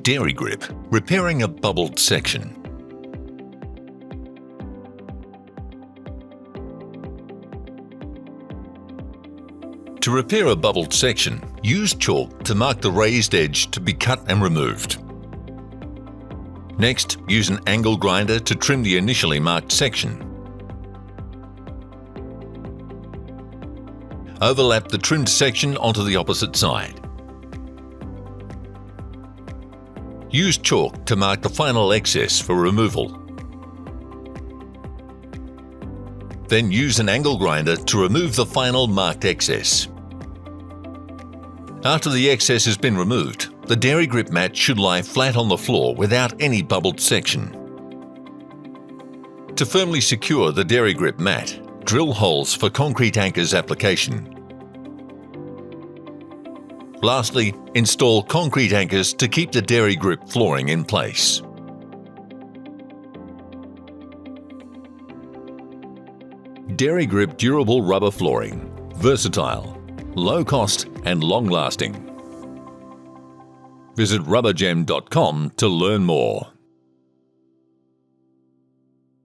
DairyGrip, repairing a bubbled section. To repair a bubbled section, use chalk to mark the raised edge to be cut and removed. Next, use an angle grinder to trim the initially marked section. Overlap the trimmed section onto the opposite side. Use chalk to mark the final excess for removal. Then use an angle grinder to remove the final marked excess. After the excess has been removed, the DairyGrip mat should lie flat on the floor without any bubbled section. To firmly secure the DairyGrip mat, drill holes for concrete anchors application. Lastly, install concrete anchors to keep the DairyGrip flooring in place. DairyGrip durable rubber flooring. Versatile, low cost and long lasting. Visit rubbergem.com to learn more.